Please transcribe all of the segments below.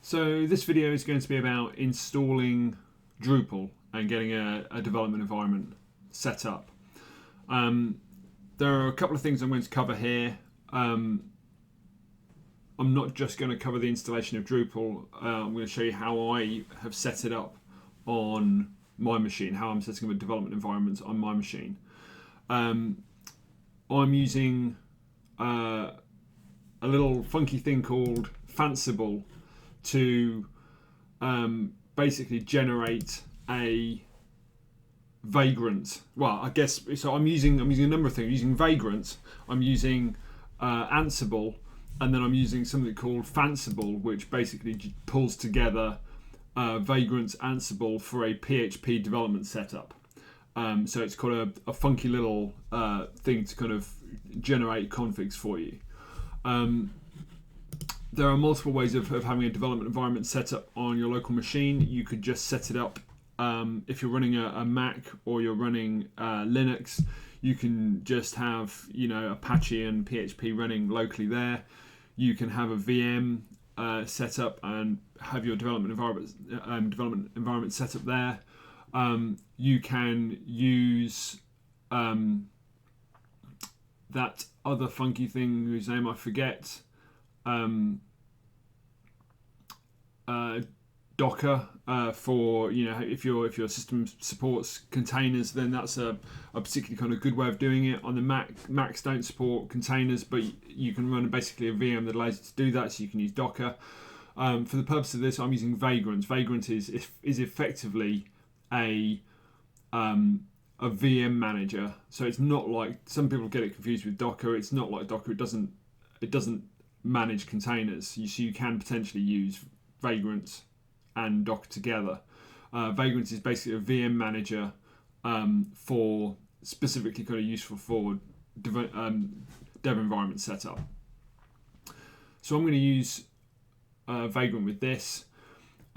So this video is going to be about installing Drupal and getting a development environment set up. There are a couple of things I'm going to cover here. I'm not just going to cover the installation of Drupal. I'm going to show you how I have set it up on my machine, how I'm setting up a development environment on my machine. I'm using a little funky thing called Phansible to basically generate a Vagrant. Well, I guess so. I'm using a number of things. I'm using Vagrant. I'm using Ansible, and then I'm using something called Phansible, which basically pulls together Vagrant Ansible for a PHP development setup. So it's got a funky little thing to kind of generate configs for you. There are multiple ways of having a development environment set up on your local machine. You could just set it up if you're running a Mac or you're running Linux. You can just have Apache and PHP running locally there. You can have a VM set up and have your development environment set up there. You can use that other funky thing whose name I forget. Docker for if your system supports containers, then that's a particularly kind of good way of doing it. On the Macs don't support containers, but you can run basically a VM that allows you to do that, so you can use Docker. For the purpose of this, I'm using Vagrant. Vagrant is effectively a VM manager, so it's not like some people get it confused with Docker. It's not like Docker. It doesn't manage containers. So you can potentially use Vagrant and Docker together. Vagrant is basically a VM manager for specifically kind of useful for dev environment setup. So I'm going to use Vagrant with this.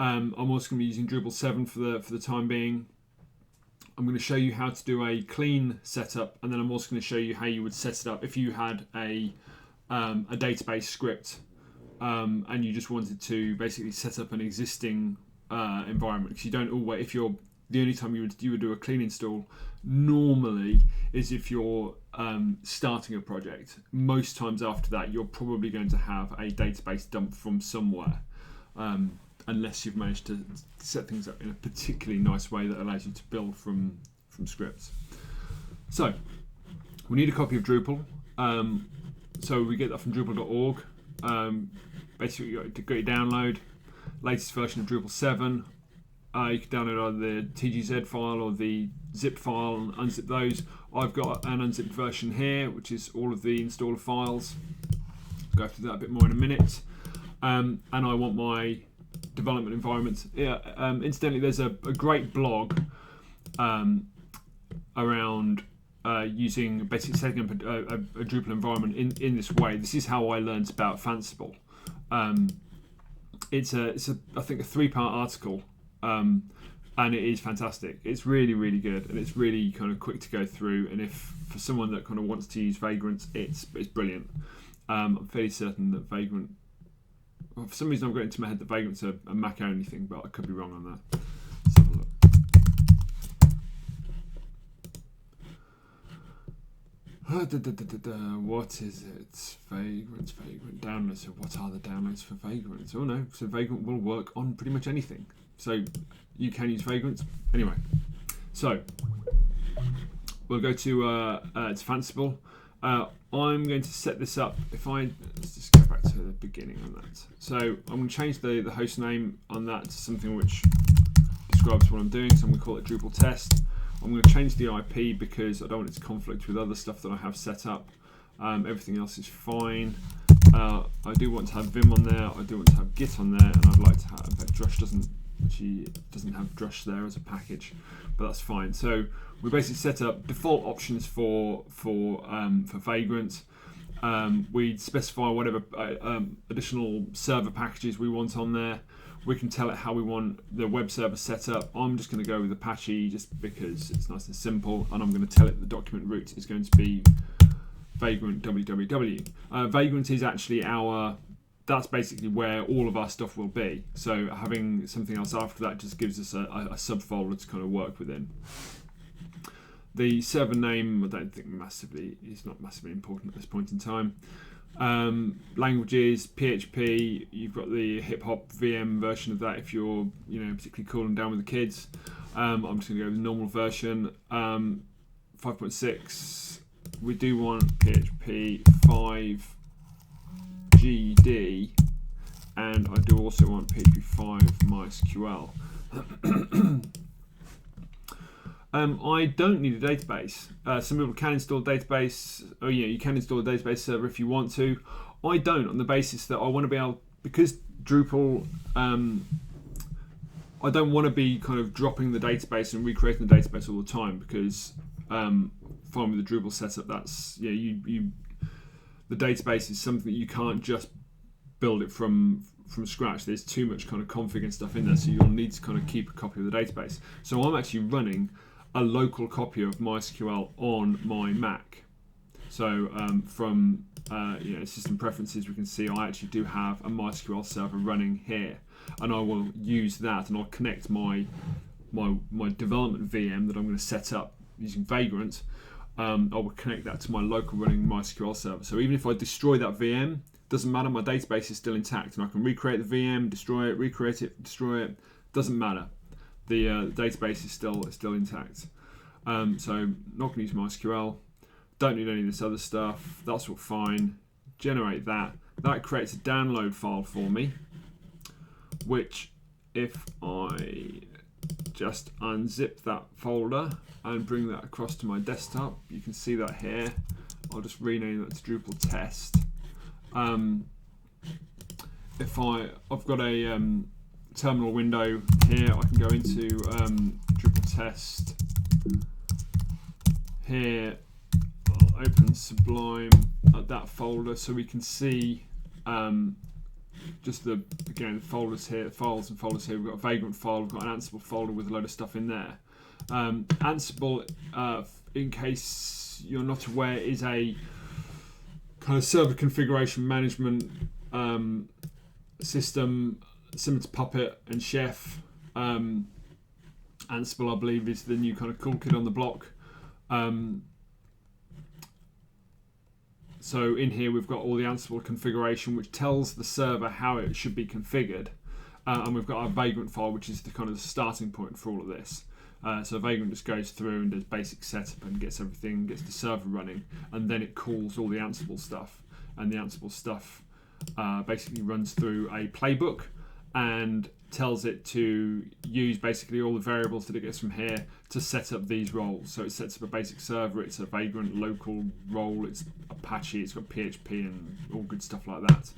I'm also going to be using Drupal 7 for the time being. I'm going to show you how to do a clean setup, and then I'm also going to show you how you would set it up if you had a database script and you just wanted to basically set up an existing environment. Because you don't always, the only time you would do a clean install normally is if you're starting a project. Most times after that, you're probably going to have a database dump from somewhere. Unless you've managed to set things up in a particularly nice way that allows you to build from scripts. So we need a copy of Drupal. So we get that from Drupal.org. Basically, you got your download. Latest version of Drupal 7. You can download either the TGZ file or the zip file and unzip those. I've got an unzipped version here, which is all of the installer files. I'll go through that a bit more in a minute. And I want my development environment. Incidentally, there's a great blog around using basically setting up a Drupal environment in this way. This is how I learned about Phansible. It's I think a 3-part article, and it is fantastic. It's really, really good, and it's really kind of quick to go through. And if for someone that kind of wants to use Vagrant, it's brilliant. I'm fairly certain that Vagrant. Well, for some reason, I've got into my head that Vagrant's a Mac only thing, but I could be wrong on that. Let's have a look. What is it? Vagrant downloads. So what are the downloads for Vagrant? Oh no, so Vagrant will work on pretty much anything. So you can use Vagrant. Anyway, so we'll go to Phansible. I'm going to set this up. Let's just go back to the beginning on that. So I'm going to change the host name on that to something which describes what I'm doing. So I'm going to call it Drupal test. I'm going to change the IP because I don't want it to conflict with other stuff that I have set up. Everything else is fine. I do want to have Vim on there. I do want to have Git on there, and I'd like to have. In fact, Drush doesn't have Drush there as a package, but that's fine. So we basically set up default options for Vagrant. We specify whatever additional server packages we want on there. We can tell it how we want the web server set up. I'm just going to go with Apache just because it's nice and simple, and I'm going to tell it the document root is going to be Vagrant www. Vagrant is actually our that's basically where all of our stuff will be. So having something else after that just gives us a subfolder to kind of work within. The server name, I don't think is not massively important at this point in time. Languages, PHP. You've got the hip hop VM version of that if you're, particularly cool and down with the kids. I'm just going to go with the normal version. 5.6. We do want PHP 5 GD, and I do also want PHP 5 MySQL. I don't need a database. Some people can install a database. Oh yeah, you can install a database server if you want to. I don't, on the basis that I want to be able, because Drupal, I don't want to be kind of dropping the database and recreating the database all the time, because fine with the Drupal setup, that's the database is something that you can't just build it from scratch. There's too much kind of config and stuff in there, so you'll need to kind of keep a copy of the database. So I'm actually running a local copy of MySQL on my Mac. So from system preferences, we can see I actually do have a MySQL server running here, and I will use that, and I'll connect my development VM that I'm going to set up using Vagrant. I will connect that to my local running MySQL server. So even if I destroy that VM, doesn't matter, my database is still intact, and I can recreate the VM, destroy it, recreate it, destroy it. Doesn't matter. The database is still intact. So not going to use MySQL. Don't need any of this other stuff. That's all fine. Generate that. That creates a download file for me, which if I just unzip that folder and bring that across to my desktop, you can see that here. I'll just rename that to Drupal test. If I've got a terminal window here, I can go into Drupal test. Here, I'll open Sublime at that folder, so we can see just folders here, files and folders here. We've got a Vagrant file, we've got an Ansible folder with a load of stuff in there. Ansible, in case you're not aware, is a kind of server configuration management system similar to Puppet and Chef. Ansible, I believe, is the new kind of cool kid on the block. So in here we've got all the Ansible configuration, which tells the server how it should be configured, and we've got our Vagrant file, which is the kind of starting point for all of this. So Vagrant just goes through and does basic setup and gets everything, gets the server running, and then it calls all the Ansible stuff, and the Ansible stuff basically runs through a playbook and tells it to use basically all the variables that it gets from here to set up these roles. So it sets up a basic server, it's a Vagrant local role, it's Apache, it's got PHP and all good stuff like that.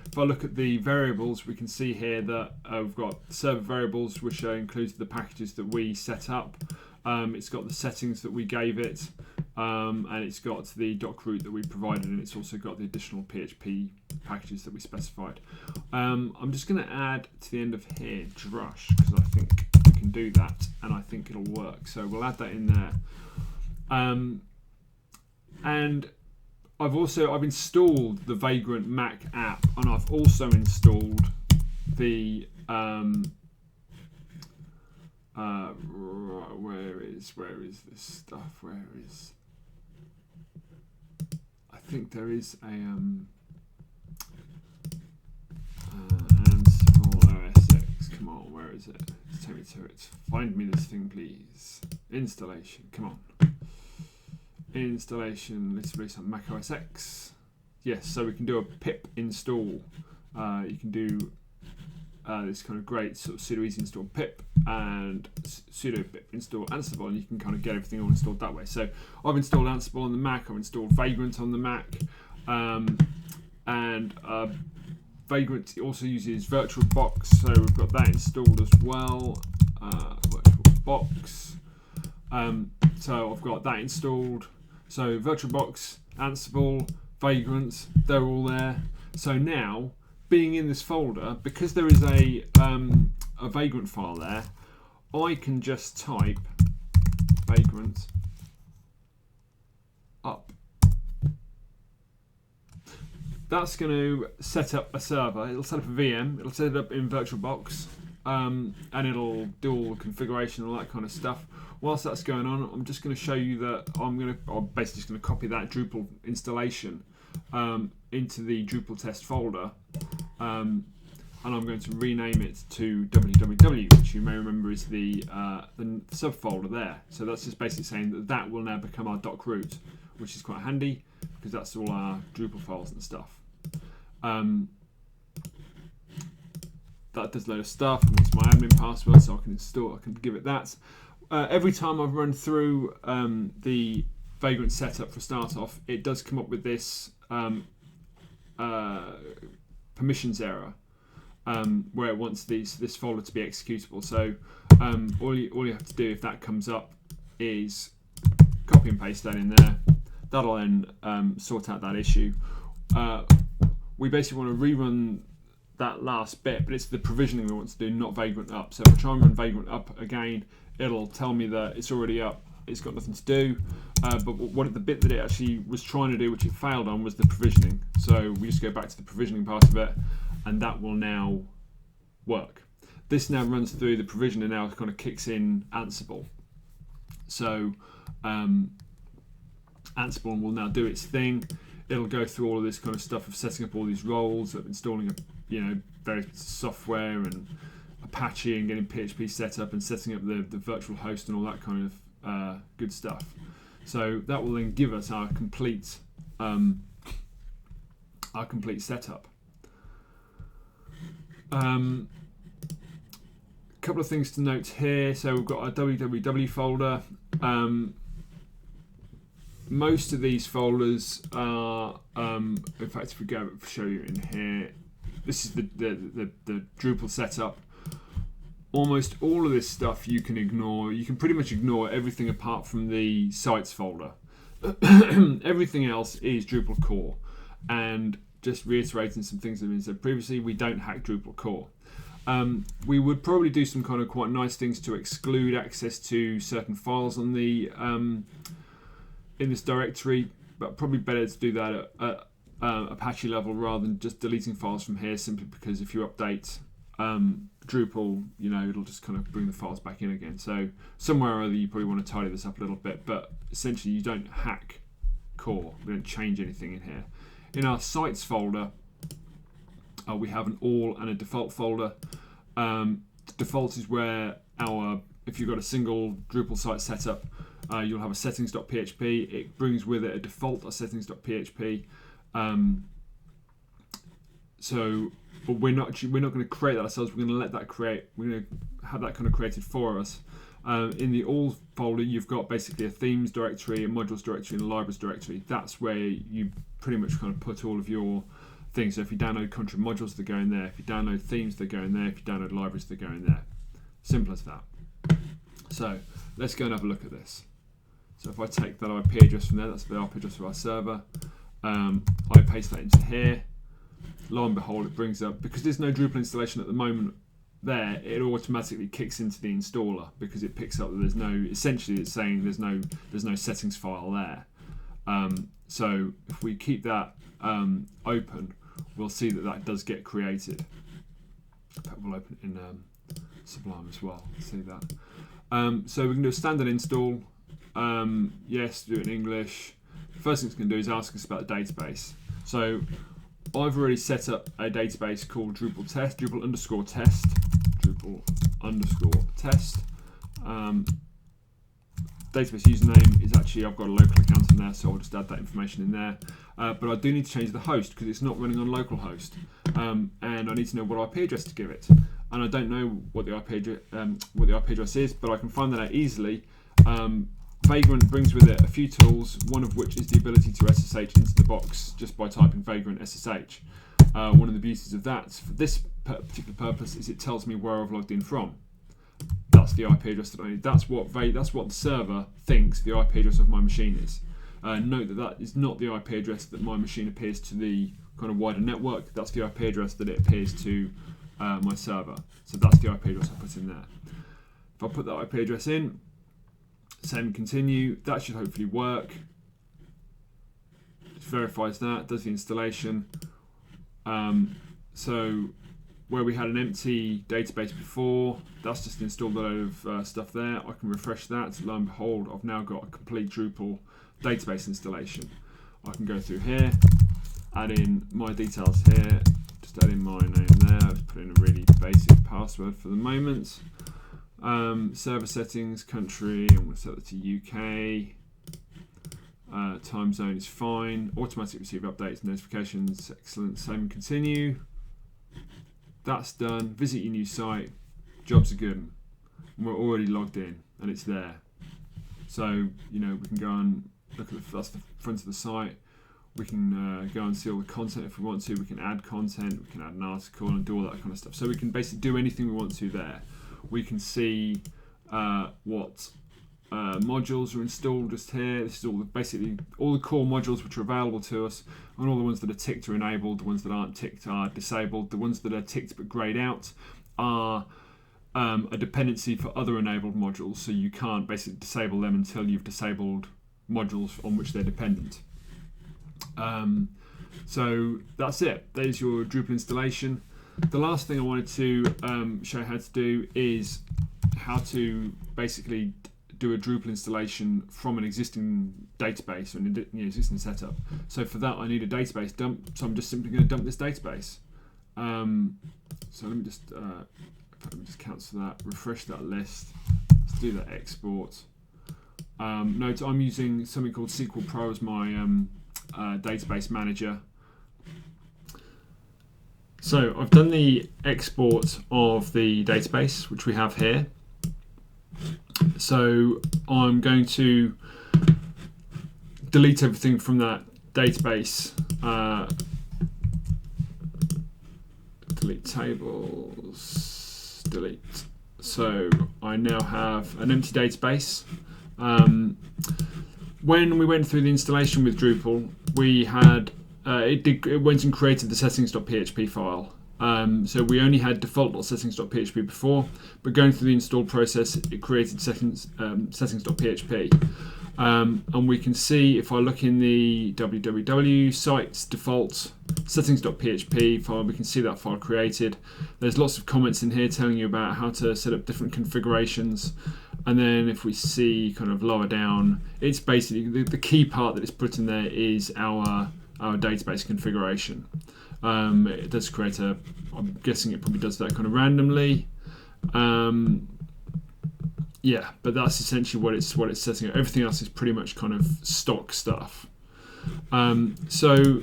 If I look at the variables, we can see here that we've got server variables, which includes the packages that we set up. It's got the settings that we gave it, and it's got the doc root that we provided, and it's also got the additional PHP packages that we specified. I'm just going to add to the end of here Drush, because I think we can do that, and I think it'll work. So we'll add that in there. And I've installed the Vagrant Mac app, and I've also installed the where is this stuff? I think there is a Ansible OSX. Come on, where is it? Just take me to it. Find me this thing, please. Installation. Come on. Installation. Let's release on Mac OS X. Yes, so we can do a pip install. You can do this kind of great sort of sudo easy install pip and sudo pip install Ansible, and you can kind of get everything all installed that way. So I've installed Ansible on the Mac, I've installed Vagrant on the Mac, and Vagrant also uses VirtualBox, so we've got that installed as well. VirtualBox. So I've got that installed. So VirtualBox, Ansible, Vagrant, they're all there. So now, being in this folder, because there is a Vagrant file there, I can just type Vagrant up. that's going to set up a server. It'll set up a VM. It'll set it up in VirtualBox, and it'll do all the configuration and all that kind of stuff. Whilst that's going on, I'm just going to show you that I'm basically just going to copy that Drupal installation into the Drupal test folder, and I'm going to rename it to www, which you may remember is the subfolder there. So that's just basically saying that that will now become our doc root, which is quite handy because that's all our Drupal files and stuff. That does a load of stuff. And what's my admin password, so I can give it that. Every time I've run through the Vagrant setup for start off, it does come up with this permissions error, where it wants this folder to be executable. So all you have to do if that comes up is copy and paste that in there. That'll then sort out that issue. We basically want to rerun that last bit, but it's the provisioning we want to do, not Vagrant up. So if I try and run Vagrant up again, it'll tell me that it's already up, it's got nothing to do. But the bit that it actually was trying to do, which it failed on, was the provisioning. So we just go back to the provisioning part of it, and that will now work. This now runs through the provision and now kind of kicks in Ansible. So Ansible will now do its thing. It'll go through all of this kind of stuff of setting up all these roles, of installing various software and Apache and getting PHP set up and setting up the virtual host and all that kind of good stuff. So that will then give us our complete setup. Couple of things to note here. So we've got our www folder. Most of these folders are, in fact, if we go show you in here, this is the Drupal setup. Almost all of this stuff you can ignore. You can pretty much ignore everything apart from the sites folder. Everything else is Drupal core. And just reiterating some things that have been said previously, we don't hack Drupal core. We would probably do some kind of quite nice things to exclude access to certain files on the in this directory, but probably better to do that at Apache level rather than just deleting files from here, simply because if you update Drupal, it'll just kind of bring the files back in again. So somewhere or other you probably want to tidy this up a little bit, but essentially you don't hack core, we don't change anything in here. In our sites folder, we have an all and a default folder. Default is where if you've got a single Drupal site setup, you'll have a settings.php. It brings with it a default of settings.php. But we're not going to create that ourselves. We're going to let that create. We're going to have that kind of created for us. In the all folder, you've got basically a themes directory, a modules directory, and a libraries directory. That's where you pretty much kind of put all of your things. So if you download country modules, they go in there. If you download themes, they go in there. If you download libraries, they go in there. Simple as that. So let's go and have a look at this. So if I take that IP address from there, that's the IP address of our server. I paste that into here. Lo and behold, it brings up, because there's no Drupal installation at the moment there, it automatically kicks into the installer because it picks up that there's no, essentially it's saying there's no settings file there. So if we keep that open, we'll see that does get created. We'll open it in Sublime as well, see that. So we can do a standard install. Yes, do it in English. The first thing it's going to do is ask us about the database. So I've already set up a database called Drupal test, Drupal underscore test. Database username is actually, I've got a local account in there, so I'll just add that information in there. But I do need to change the host because it's not running on localhost, and I need to know what IP address to give it. And I don't know what the IP address is, but I can find that out easily. Vagrant brings with it a few tools, one of which is the ability to SSH into the box just by typing Vagrant SSH. One of the beauties of that, for this particular purpose, is it tells me where I've logged in from. That's the IP address that I need. That's what the server thinks the IP address of my machine is. Note that is not the IP address that my machine appears to the kind of wider network. That's the IP address that it appears to my server. So that's the IP address I put in there. If I put that IP address in, save and continue, that should hopefully work. It verifies that, does the installation. So where we had an empty database before, that's just installed a load of stuff there. I can refresh that. Lo and behold, I've now got a complete Drupal database installation. I can go through here, add in my details here, just add in my name there, I've put in a really basic password for the moment. Server settings, country, I'm going to set that to UK. Time zone is fine. Automatic receive updates, notifications, excellent. Save and continue. That's done. Visit your new site. Jobs are good. And we're already logged in, and it's there. So we can go and look at that's the front of the site. We can go and see all the content if we want to. We can add content. We can add an article and do all that kind of stuff. So we can basically do anything we want to there. We can see what modules are installed just here. This is basically all the core modules which are available to us, and all the ones that are ticked are enabled. The ones that aren't ticked are disabled. The ones that are ticked but grayed out are a dependency for other enabled modules, so you can't basically disable them until you've disabled modules on which they're dependent. So that's it. There's your Drupal installation. The last thing I wanted to show you how to do is how to basically do a Drupal installation from an existing database or an existing setup. So for that I need a database dump, so I'm just simply going to dump this database. So let me just cancel that, refresh that list, let's do that export. Note I'm using something called SQL Pro as my database manager. So I've done the export of the database, which we have here. So I'm going to delete everything from that database. Delete tables, delete. So I now have an empty database. When we went through the installation with Drupal, we had it went and created the settings.php file. So we only had default.settings.php before, but going through the install process, it created settings.php. And we can see, if I look in the www sites default settings.php file, we can see that file created. There's lots of comments in here telling you about how to set up different configurations. And then if we see kind of lower down, it's basically the key part that is put in there is our database configuration. It does create I'm guessing it probably does that kind of randomly. Yeah, but that's essentially what it's setting up. Everything else is pretty much kind of stock stuff. So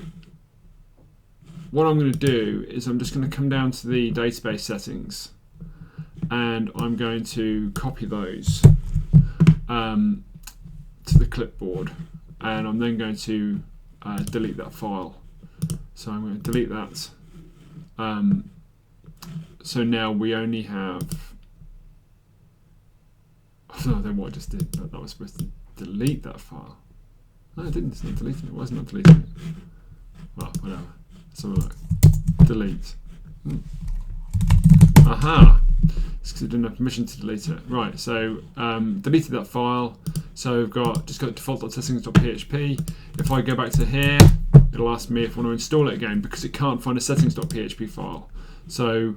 what I'm going to do is I'm just going to come down to the database settings, and I'm going to copy those to the clipboard, and I'm then going to delete that file. So I'm going to delete that. So now we only have. I don't know what I just did, but that was supposed to delete that file. No, it didn't. It's not deleting it. Why is it not deleting it? Well, whatever. So look. Delete. Aha! It's because I didn't have permission to delete it. Right. So deleted that file. So we've just got default.settings.php. If I go back to here, it'll ask me if I want to install it again because it can't find a settings.php file. So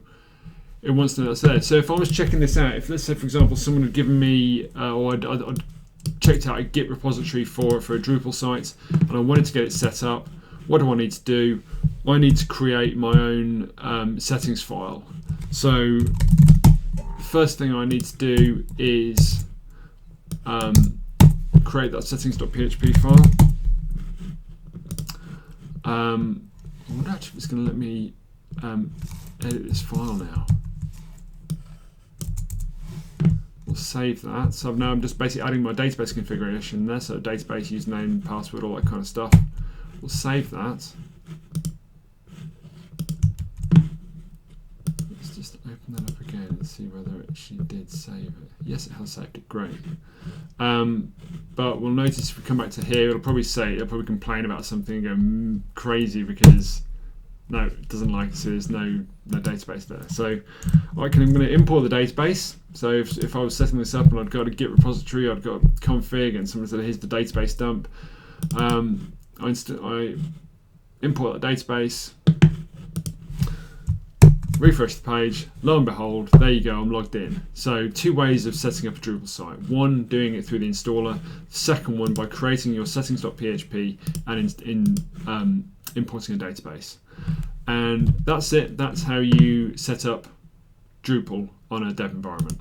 it wants to know that's there. So if I was checking this out, if let's say for example someone had given me, or I'd checked out a Git repository for a Drupal site, and I wanted to get it set up, what do I need to do? I need to create my own settings file. So the first thing I need to do is create that settings.php file. I wonder actually if it's going to let me edit this file now. We'll save that. So now I'm just basically adding my database configuration there, so database, username, password, all that kind of stuff. We'll save that. Let's just open that up again and see whether it actually did save it. Yes, it has saved it. Great. But we'll notice if we come back to here, it'll probably complain about something and go crazy because no, it doesn't like it, so there's no database there. So I'm going to import the database. So if I was setting this up and I'd got a Git repository, I'd got config, and someone said here's the database dump. I import that database, refresh the page, lo and behold, there you go, I'm logged in. So 2 ways of setting up a Drupal site. One, doing it through the installer. The second one, by creating your settings.php and importing a database. And that's it. That's how you set up Drupal on a dev environment.